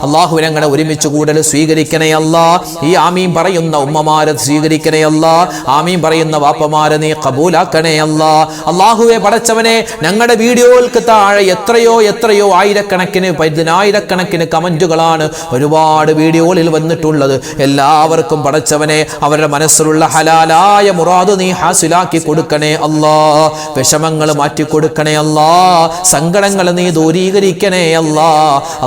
അല്ലാഹു ഞങ്ങളെ ഒരുമിച്ച് കൂടൽ സ്വീകരിക്കണേ അല്ലാ. ഈ ആമീൻ പറയുന്ന ഉമ്മമാരെ സ്വീകരിക്കണേ അല്ലാ. ആമീൻ പറയുന്ന വാപ്പമാരെ നീ ഖബൂലാക്കണേ അല്ലാ. അല്ലാഹുവേ പടച്ചവനെ ഞങ്ങളുടെ വീഡിയോകൾക്ക് താഴെ എത്രയോ ആയിരക്കണക്കിന്, പതിനായിരക്കണക്കിന് കമന്റുകളാണ് ഒരുപാട് വീഡിയോകളിൽ വന്നിട്ടുള്ളത്. എല്ലാവർക്കും പടച്ചവനെ അവരുടെ മനസ്സിലുള്ള ഹലാലായ മുറാദ് നീ ഹാസിലാക്കി കൊടുക്കണേ അല്ലാ. വിഷമങ്ങൾ മാറ്റി കൊടുക്കണേ അല്ലാ. സങ്കടങ്ങൾ നീ ദൂരീകരിക്കണേ അല്ലാ.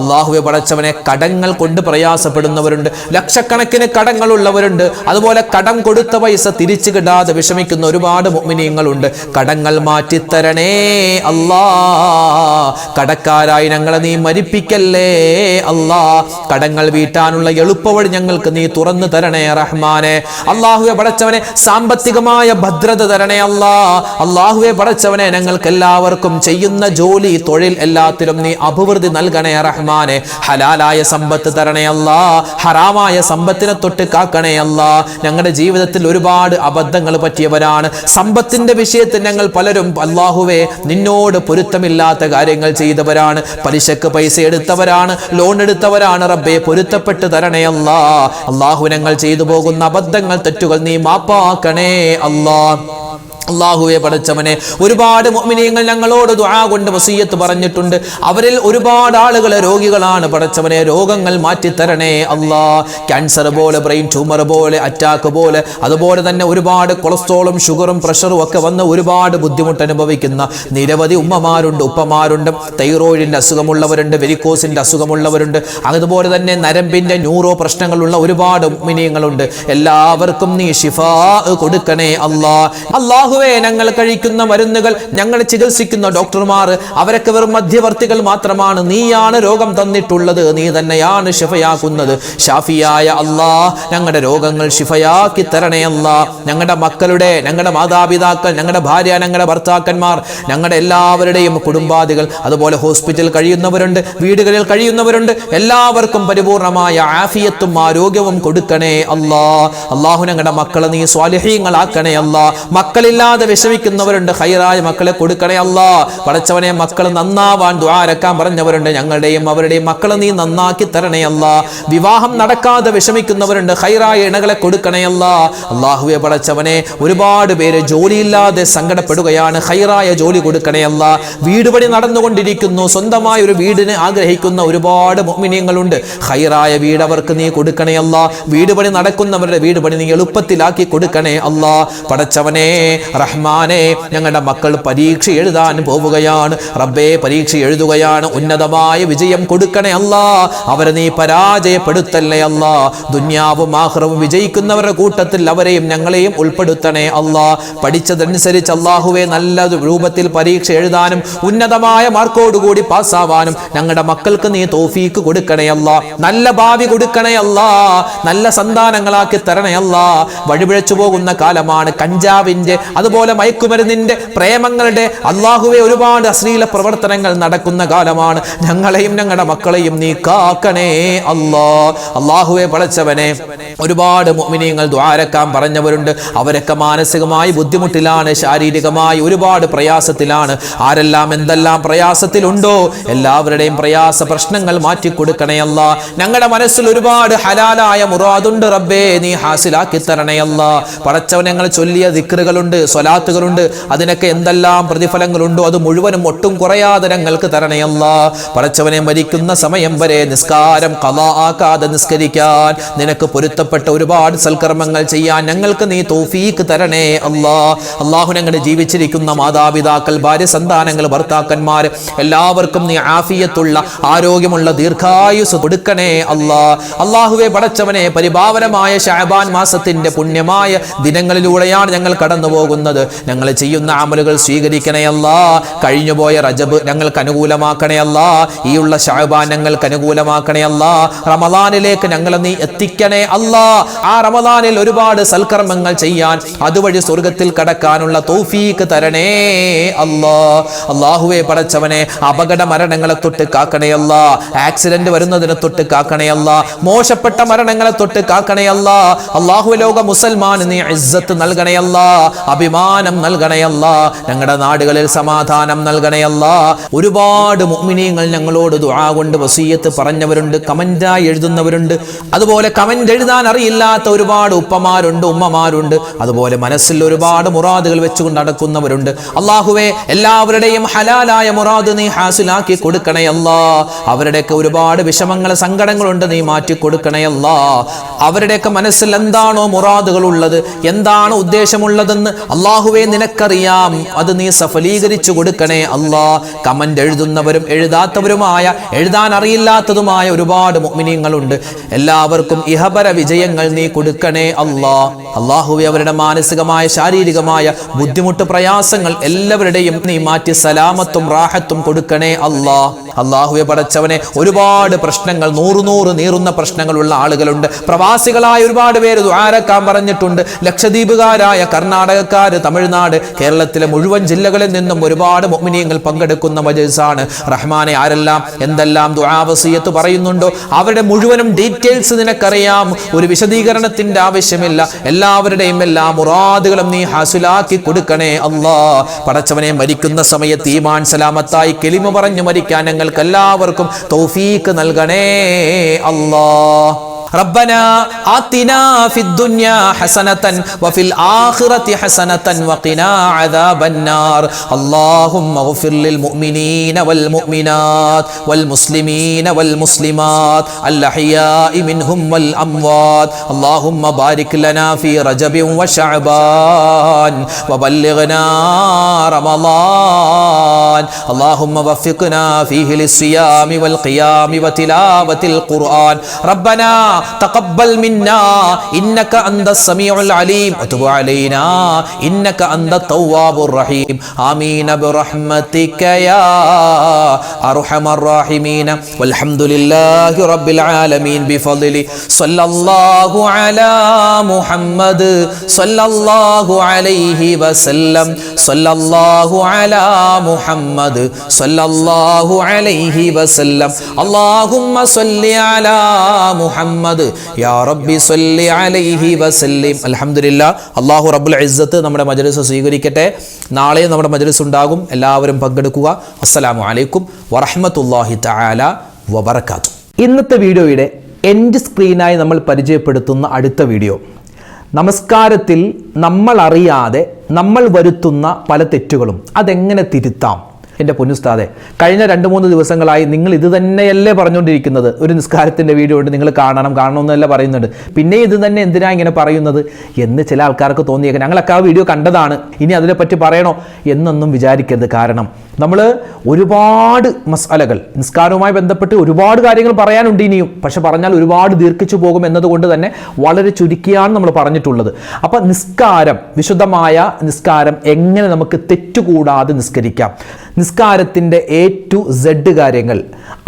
അല്ലാഹുവേ പടച്ചവനെ കടങ്ങൾ കൊണ്ട് പ്രയാസപ്പെടുന്നവരുണ്ട്, ലക്ഷക്കണക്കിന് കടങ്ങളുള്ളവരുണ്ട്. അതുപോലെ കടം കൊടുത്ത പൈസ തിരിച്ചു കിട്ടാതെ വിഷമിക്കുന്ന ഒരുപാട് മുഅ്മിനീങ്ങളുണ്ട്. കടങ്ങൾ മാറ്റിത്തരണേ അല്ലാ. കടക്കാരായി ഞങ്ങളെ നീ മരിപ്പിക്കല്ലേ അല്ലാ. കടങ്ങൾ വീട്ടാനുള്ള എളുപ്പവഴി ഞങ്ങൾക്ക് നീ തുറന്നു തരണേ റഹ്മാനെ. അല്ലാഹുവേ പടച്ചവനെ സാമ്പത്തികമായ ഭദ്രത തരണേ അല്ലാ. അല്ലാഹുവേ പടച്ചവനെ ഞങ്ങൾക്ക് എല്ലാവർക്കും ചെയ്യുന്ന ജോലി, തൊഴിൽ എല്ലാത്തിലും നീ അഭിവൃദ്ധി നൽകണേ റഹ്മാനെ. ഹലാലായ സമ്പത്ത് തരണേ അല്ലാ. ഹറാമായ സമ്പത്തിനെ തൊട്ട് കാക്കണേ അല്ലാ. ഞങ്ങളുടെ ജീവിതത്തിൽ ഒരുപാട് അബദ്ധങ്ങൾ പറ്റിയവരാണ്. സമ്പത്തിന്റെ വിഷയത്തിൽ ഞങ്ങൾ പലരും അല്ലാഹുവേ നിന്നോട് പൊരുത്തമില്ലാത്ത കാര്യങ്ങൾ ചെയ്തവരാണ്. പലിശക്ക് പൈസ എടുത്തവരാണ്, ലോൺ എടുത്തവരാണ്. റബ്ബേ പൊരുത്തപ്പെട്ട് തരണേ അല്ലാ. അല്ലാഹു ഞങ്ങൾ ചെയ്തു പോകുന്ന അബദ്ധങ്ങൾ, തെറ്റുകൾ നീ മാപ്പാക്കണേ അല്ലാ. അല്ലാഹുവേ പടച്ചവനെ ഒരുപാട് മുഅ്മിനീങ്ങൾ ഞങ്ങളോട് ദുആ കൊണ്ട് വസിയത്ത് പറഞ്ഞിട്ടുണ്ട്. അവരിൽ ഒരുപാട് ആളുകൾ രോഗികളാണ്. പടച്ചവനെ രോഗങ്ങൾ മാറ്റി തരണേ അല്ലാ. ക്യാൻസർ പോലെ, ബ്രെയിൻ ട്യൂമർ പോലെ, അറ്റാക്ക് പോലെ, അതുപോലെ തന്നെ ഒരുപാട് കൊളസ്ട്രോളും ഷുഗറും പ്രഷറും ഒക്കെ വന്ന് ഒരുപാട് ബുദ്ധിമുട്ട് അനുഭവിക്കുന്ന നിരവധി ഉമ്മമാരുണ്ട്, ഉപ്പമാരുണ്ട്. തൈറോയിഡിന്റെ അസുഖമുള്ളവരുണ്ട്, വെരിക്കോസിന്റെ അസുഖമുള്ളവരുണ്ട്. അതുപോലെ തന്നെ നരമ്പിന്റെ ന്യൂറോ പ്രശ്നങ്ങളുള്ള ഒരുപാട് മുഅ്മിനീങ്ങളുണ്ട്. എല്ലാവർക്കും നീ ശിഫാ കൊടുക്കണേ അല്ലാ. അല്ലാഹു ഞങ്ങൾ കഴിക്കുന്ന മരുന്നുകൾ, ഞങ്ങൾ ചികിത്സിക്കുന്ന ഡോക്ടർമാർ, അവരൊക്കെ വെറും മധ്യവർത്തികൾ മാത്രമാണ്. നീയാണ് രോഗം തന്നിട്ടുള്ളത്, നീ തന്നെയാണ് ശിഫയാക്കുന്നത്. ഷാഫിയായ അല്ലാ ഞങ്ങളുടെ രോഗങ്ങൾ ശിഫയാക്കി തരണേ അല്ലാ. ഞങ്ങളുടെ മക്കളുടെ, ഞങ്ങളുടെ മാതാപിതാക്കൾ, ഞങ്ങളുടെ ഭാര്യ, ഞങ്ങളുടെ ഭർത്താക്കന്മാർ, ഞങ്ങളുടെ എല്ലാവരുടെയും കുടുംബാദികൾ, അതുപോലെ ഹോസ്പിറ്റലിൽ കഴിയുന്നവരുണ്ട്, വീടുകളിൽ കഴിയുന്നവരുണ്ട്, എല്ലാവർക്കും പരിപൂർണമായ ആഫിയത്തും ആരോഗ്യവും കൊടുക്കണേ അല്ലാ. അല്ലാഹു ഞങ്ങളുടെ മക്കളെ നീ സ്വാലിഹീങ്ങളാക്കണേ അല്ലാ. മക്കളില്ല മക്കളില്ലാതെ വിഷമിക്കുന്നവരുണ്ട്, ഖൈറായ മക്കളെ കൊടുക്കണേ അല്ലാ. പടച്ചവനെ മക്കൾ നന്നാവാൻ ദുആ രക്കാൻ പറഞ്ഞവരുണ്ട്, ഞങ്ങളുടെയും അവരുടെയും മക്കളെ നീ നന്നാക്കി തരണേ അല്ലാ. വിവാഹം നടക്കാതെ വിഷമിക്കുന്നവരുണ്ട്, ഖൈറായ ഇണകളെ കൊടുക്കണേ അല്ലാ. അല്ലാഹുവേ പടച്ചവനെ ഒരുപാട് പേര് ജോലിയില്ലാതെ സങ്കടപ്പെടുകയാണ്, ഖൈറായ ജോലി കൊടുക്കണേ അല്ലാ. വീട് പണി നടന്നുകൊണ്ടിരിക്കുന്നു, സ്വന്തമായ ഒരു വീടിന് ആഗ്രഹിക്കുന്ന ഒരുപാട് മുഅ്മിനീങ്ങളുണ്ട്, ഖൈറായ വീട് അവർക്ക് നീ കൊടുക്കണേ അല്ലാ. വീട് പണി നടക്കുന്നവരുടെ വീട് പണി നീ എളുപ്പത്തിലാക്കി കൊടുക്കണേ അല്ലാ. പടച്ചവനെ റഹ്മാനെ, ഞങ്ങളുടെ മക്കൾ പരീക്ഷ എഴുതാൻ പോവുകയാണ് റബ്ബേ, പരീക്ഷ എഴുതുകയാണ്, ഉന്നതമായ വിജയം കൊടുക്കണേ അല്ലാ. അവരെ നീ പരാജയപ്പെടുത്തല്ലേ അല്ലാ. ദുനിയാവും ആഖിറവും വിജയിക്കുന്നവരുടെ കൂട്ടത്തിൽ അവരെയും ഞങ്ങളെയും ഉൾപ്പെടുത്തണേ അല്ലാ. പഠിച്ചതനുസരിച്ച് അല്ലാഹുവേ നല്ല രൂപത്തിൽ പരീക്ഷ എഴുതാനും ഉന്നതമായ മാർക്കോടുകൂടി പാസ്സാവാനും ഞങ്ങളുടെ മക്കൾക്ക് നീ തൗഫീക്ക് കൊടുക്കണേ അല്ലാ. നല്ല ഭാവി കൊടുക്കണേ അല്ലാ. നല്ല സന്താനങ്ങളാക്കി തരണേ അല്ലാ. വഴിപിഴച്ചു പോകുന്ന കാലമാണ്, കഞ്ചാവിന്റെ അതുപോലെ മയക്കുമരുന്നിന്റെ പ്രേമങ്ങളുടെ അല്ലാഹുവേ ഒരുപാട് അശ്ലീല പ്രവർത്തനങ്ങൾ നടക്കുന്ന കാലമാണ്. ഞങ്ങളെയും ഞങ്ങളുടെ മക്കളെയും നീ കാക്കണേ അല്ലാ. അല്ലാഹുവേ പടച്ചവനെ, ഒരുപാട് മുഅ്മിനീങ്ങൾ ദുആ രക്കാൻ പറഞ്ഞവരുണ്ട്, അവരൊക്കെ മാനസികമായി ബുദ്ധിമുട്ടിലാണ്, ശാരീരികമായി ഒരുപാട് പ്രയാസത്തിലാണ്. ആരെല്ലാം എന്തെല്ലാം പ്രയാസത്തിലുണ്ടോ എല്ലാവരുടെയും പ്രയാസ പ്രശ്നങ്ങൾ മാറ്റിക്കൊടുക്കണേ അല്ലാ. ഞങ്ങളുടെ മനസ്സിൽ ഒരുപാട് ഹലാലായ മുറാദുണ്ട് റബ്ബേ, നീ ഹാസിലാക്കി തരണേ അല്ലാ. പടച്ചവൻ ഞങ്ങൾ ചൊല്ലിയ ദിക്റുകളുണ്ട്, സ്വലാത്തുകളുണ്ട്, അതിനൊക്കെ എന്തെല്ലാം പ്രതിഫലങ്ങളുണ്ടോ അത് മുഴുവനും ഒട്ടും കുറയാതെ ഞങ്ങൾക്ക് തരണേ അല്ലാ. പടച്ചവനെ മരിക്കുന്ന സമയം വരെ നിസ്കാരം ഖളാ ആക്കാതെ നിസ്കരിക്കാൻ, നിനക്ക് പൊരുത്തപ്പെട്ട ഒരുപാട് സൽക്കർമ്മങ്ങൾ ചെയ്യാൻ ഞങ്ങൾക്ക് നീ തൗഫീക്ക് തരണേ അല്ലാ. അല്ലാഹു ഞങ്ങളുടെ ജീവിച്ചിരിക്കുന്ന മാതാപിതാക്കൾ, ഭാര്യ സന്താനങ്ങൾ, ഭർത്താക്കന്മാർ എല്ലാവർക്കും നീ ആഫിയത്തുള്ള ആരോഗ്യമുള്ള ദീർഘായുസ് കൊടുക്കണേ അല്ലാ. അല്ലാഹുവേ പടച്ചവനെ, പരിപാവനമായ ശഅബാൻ മാസത്തിന്റെ പുണ്യമായ ദിനങ്ങളിലൂടെയാണ് ഞങ്ങൾ കടന്നു പോകുന്നത്. ഞങ്ങൾ ചെയ്യുന്ന അമലുകൾ സ്വീകരിക്കണേ അല്ലാ. കഴിഞ്ഞുപോയ റജബ് ഞങ്ങൾക്ക് അനുകൂലമാക്കണേ അല്ലാ. ഈ ഉള്ള ശഅബാൻ ഞങ്ങൾക്ക് അനുകൂലമാക്കണേ അല്ലാ. റമളാനിലേക്ക് ഞങ്ങളെ നീ എത്തിക്കണേ അല്ലാ. ആ റമളാനിൽ ഒരുപാട് സൽക്കർമ്മങ്ങൾ ചെയ്യാൻ, അതുവഴി സ്വർഗത്തിൽ കടക്കാനുള്ള തൗഫീക്ക് തരണേ അല്ലാ. അല്ലാഹുവേ പടച്ചവനെ, അപകട മരണങ്ങളെ തൊട്ട് കാക്കണേ അല്ലാ. ആക്സിഡന്റ് വരുന്നതിനെ തൊട്ട് കാക്കണേ അല്ലാ. മോശപ്പെട്ട മരണങ്ങളെ തൊട്ട് കാക്കണേ അല്ലാ. അല്ലാഹു ലോക മുസൽമാന് നീ ഇസ്സത്ത് നൽകണേ അല്ലാ, അഭിമാനം നൽകണേ അല്ലാ. ഞങ്ങളുടെ നാടുകളിൽ സമാധാനം നൽകണേ അല്ലാ. ഒരുപാട് മുഅ്മിനീങ്ങൾ ഞങ്ങളോട് ദുആ കൊണ്ട് വസിയത്ത് പറഞ്ഞവരുണ്ട്, കമന്റായി എഴുതുന്നവരുണ്ട്, അതുപോലെ കമന്റ് എഴുതാൻ അറിയില്ലാത്ത ഒരുപാട് ഉപ്പമാരുണ്ട്, ഉമ്മമാരുണ്ട്, അതുപോലെ മനസ്സിൽ ഒരുപാട് മുറാദുകൾ വെച്ചുകൊണ്ട് നടക്കുന്നവരുണ്ട്. അല്ലാഹുവേ, എല്ലാവരുടെയും ഹലാലായ മുറാദ് നീ ഹാസിലാക്കി കൊടുക്കണേ അല്ലാ. അവരുടെയൊക്കെ ഒരുപാട് വിഷമങ്ങൾ, സങ്കടങ്ങളുണ്ട്, നീ മാറ്റി കൊടുക്കണേ അല്ലാ. അവരുടെയൊക്കെ മനസ്സിൽ എന്താണോ മുറാദുകൾ ഉള്ളത്, എന്താണ് ഉദ്ദേശമുള്ളതെന്ന് അല്ലാഹുവേ നിനക്കറിയാം, അത് നീ സഫലീകരിച്ചു കൊടുക്കണേ അല്ലാ. കമന്റ് എഴുതുന്നവരും എഴുതാത്തവരുമായ, എഴുതാൻ അറിയില്ലാത്തതുമായ ഒരുപാട് മുഅ്മിനീങ്ങളുണ്ട്. എല്ലാവർക്കും ഇഹപര വിജയങ്ങൾ നീ കൊടുക്കണേ അല്ലാ. അല്ലാഹുവേ, അവരുടെ മാനസികമായ ശാരീരികമായ ബുദ്ധിമുട്ട് പ്രയാസങ്ങൾ എല്ലാവരുടെയും നീ മാറ്റി സലാമത്തും റാഹത്തും കൊടുക്കണേ അല്ലാ. അല്ലാഹുവേ പടച്ചവനെ, ഒരുപാട് പ്രശ്നങ്ങൾ, നൂറ് നീറുന്ന പ്രശ്നങ്ങളുള്ള ആളുകളുണ്ട്. പ്രവാസികളായ ഒരുപാട് പേര് ദുആ രക്കാൻ പറഞ്ഞിട്ടുണ്ട്. ലക്ഷദ്വീപുകാരായ, കർണാടകക്കാര്, തമിഴ്നാട്, കേരളത്തിലെ മുഴുവൻ ജില്ലകളിൽ നിന്നും ഒരുപാട് മുഅ്മിനീങ്ങൾ പങ്കെടുക്കുന്ന മജ്‌ലിസാണ്. റഹ്മാനെ, ആരെല്ലാം എന്തെല്ലാം ദുആ വസിയത്ത് പറയുന്നുണ്ടോ അവരുടെ മുഴുവനും ഡീറ്റെയിൽസ് നിനക്കറിയാം. ഒരു വിശദീകരണത്തിന്റെ ആവശ്യമില്ല. എല്ലാവരുടെയും എല്ലാ മുറാദുകളും നീ ഹാസിലാക്കി കൊടുക്കണേ അല്ലാ. പടച്ചവനെ, മരിക്കുന്ന സമയത്ത് ഈമാൻ സലാമത്തായി കലിമ പറഞ്ഞു മരിക്കാൻ ഞങ്ങൾക്ക് എല്ലാവർക്കും തൗഫീക്ക് നൽകണേ അല്ലാ. ربنا آتنا في الدنيا حسنة وفي الآخرة حسنة وقنا عذاب النار. اللهم اغفر للمؤمنين والمؤمنات والمسلمين والمسلمات الأحياء منهم والأموات. اللهم بارك لنا في رجب وشعبان وبلغنا رمضان. اللهم وفقنا فيه للصيام والقيام وتلاوة القرآن. ربنا تقبل منا إنك أنت السميع العليم وتب علينا إنك أنت التواب الرحيم. آمين برحمتك يا أرحم الراحمين. والحمد لله رب العالمين بفضله. صلى الله على محمد صلى الله عليه وسلم. صلى الله على محمد صلى الله عليه وسلم. اللهم صل على محمد മുഹമ്മദ് യാ റബ്ബി സ്വല്ലി അലൈഹി വസല്ലിം. അൽഹംദുലില്ലാ. അല്ലാഹു റബ്ബുൽ ഇസ്സത്ത് നമ്മുടെ മജ്‌ലിസ് സ്വീകരിക്കട്ടെ. നാളെ നമ്മുടെ മജ്‌ലിസ് ഉണ്ടാകും. എല്ലാവരും പങ്കെടുക്കുക. അസ്സലാമു അലൈക്കും വറഹ്മത്തുള്ളാഹി തആല വബറകാതുഹു. ഇന്നത്തെ വീഡിയോയുടെ എൻഡ് സ്ക്രീനായി നമ്മൾ പരിചയപ്പെടുത്തുന്ന അടുത്ത വീഡിയോ, നമസ്കാരത്തിൽ നമ്മൾ അറിയാതെ നമ്മൾ വരുത്തുന്ന പല തെറ്റുകളും അതെങ്ങനെ തിരുത്താം. എൻ്റെ പൊന്നുസ്താദെ, കഴിഞ്ഞ 2-3 ദിവസങ്ങളായി നിങ്ങൾ ഇത് തന്നെയല്ലേ പറഞ്ഞുകൊണ്ടിരിക്കുന്നത്. ഒരു നിസ്കാരത്തിൻ്റെ വീഡിയോ ഉണ്ട്, നിങ്ങൾ കാണണമെന്നല്ല പറയുന്നുണ്ട്. പിന്നെ ഇത് തന്നെ എന്തിനാ ഇങ്ങനെ പറയുന്നത് എന്ന് ചില ആൾക്കാർക്ക് തോന്നിയേക്കാം. ഞങ്ങളൊക്കെ ആ വീഡിയോ കണ്ടതാണ്, ഇനി അതിനെപ്പറ്റി പറയണോ എന്നൊന്നും വിചാരിക്കരുത്. കാരണം നമ്മൾ ഒരുപാട് മസാലകൾ നിസ്കാരവുമായി ബന്ധപ്പെട്ട് ഒരുപാട് കാര്യങ്ങൾ പറയാനുണ്ട് ഇനിയും. പക്ഷെ പറഞ്ഞാൽ ഒരുപാട് ദീർഘിച്ചു പോകും എന്നതുകൊണ്ട് തന്നെ വളരെ ചുരുക്കിയാണ് നമ്മൾ പറഞ്ഞിട്ടുള്ളത്. അപ്പം നിസ്കാരം, വിശുദ്ധമായ നിസ്കാരം എങ്ങനെ നമുക്ക് തെറ്റുകൂടാതെ നിസ്കരിക്കാം, നിസ്കാരത്തിൻ്റെ A to Z കാര്യങ്ങൾ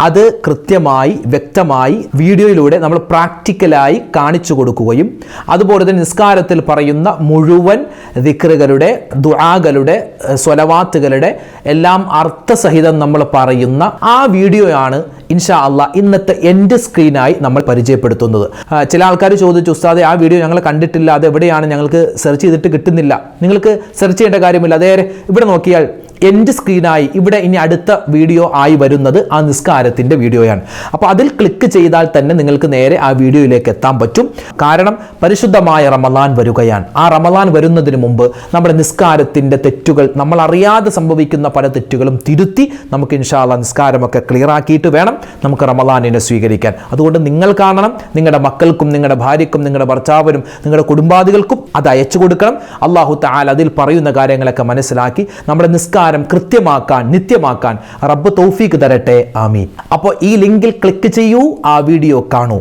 അത് കൃത്യമായി വ്യക്തമായി വീഡിയോയിലൂടെ നമ്മൾ പ്രാക്ടിക്കലായി കാണിച്ചു കൊടുക്കുകയും അതുപോലെ തന്നെ നിസ്കാരത്തിൽ പറയുന്ന മുഴുവൻ ദിക്റുകളുടെ, ദുആകളുടെ, സ്വലവാത്തുകളുടെ എല്ലാം അർത്ഥസഹിതം നമ്മൾ പറയുന്ന ആ വീഡിയോയാണ് ഇൻഷാ അല്ലാഹ് ഇന്നത്തെ എൻഡ് സ്ക്രീനായി നമ്മൾ പരിചയപ്പെടുത്തുന്നത്. ചില ആൾക്കാർ ചോദിച്ചു, ഉസ്താദെ ആ വീഡിയോ ഞങ്ങൾ കണ്ടിട്ടില്ല, അത് എവിടെയാണ്, ഞങ്ങൾക്ക് സെർച്ച് ചെയ്തിട്ട് കിട്ടുന്നില്ല. നിങ്ങൾക്ക് സെർച്ച് ചെയ്യേണ്ട കാര്യമില്ല, അതേ ഇവിടെ നോക്കിയാൽ എൻഡ് സ്ക്രീനായി ഇവിടെ ഇനി അടുത്ത വീഡിയോ ആയി വരുന്നത് ആ നിസ്കാരത്തിൻ്റെ വീഡിയോയാണ്. അപ്പോൾ അതിൽ ക്ലിക്ക് ചെയ്താൽ തന്നെ നിങ്ങൾക്ക് നേരെ ആ വീഡിയോയിലേക്ക് എത്താൻ പറ്റും. കാരണം പരിശുദ്ധമായ റമളാൻ വരികയാണ്. ആ റമളാൻ വരുന്നതിന് മുമ്പ് നമ്മുടെ നിസ്കാരത്തിൻ്റെ തെറ്റുകൾ, നമ്മൾ അറിയാതെ സംഭവിക്കുന്ന പല തെറ്റുകളും തിരുത്തി നമുക്ക് ഇൻഷാ അല്ലാഹ് നിസ്കാരമൊക്കെ ക്ലിയർ ആക്കിയിട്ട് വേണം നമുക്ക് റമളാനിനെ സ്വീകരിക്കാൻ. അതുകൊണ്ട് നിങ്ങൾ കാണണം, നിങ്ങളുടെ മക്കൾക്കും നിങ്ങളുടെ ഭാര്യയ്ക്കും നിങ്ങളുടെ ഭർത്താവിനും നിങ്ങളുടെ കുടുംബാദികൾക്കും അത് അയച്ചു കൊടുക്കണം. അല്ലാഹു തആല അതിൽ പറയുന്ന കാര്യങ്ങളൊക്കെ മനസ്സിലാക്കി നമ്മുടെ നിസ്കാരം കൃത്യമാക്കാൻ, നിത്യമാക്കാൻ റബ്ബ് തൗഫീഖ് തരട്ടെ. ആമീൻ. അപ്പോൾ ഈ ലിങ്കിൽ ക്ലിക്ക് ചെയ്യൂ, ആ വീഡിയോ കാണൂ.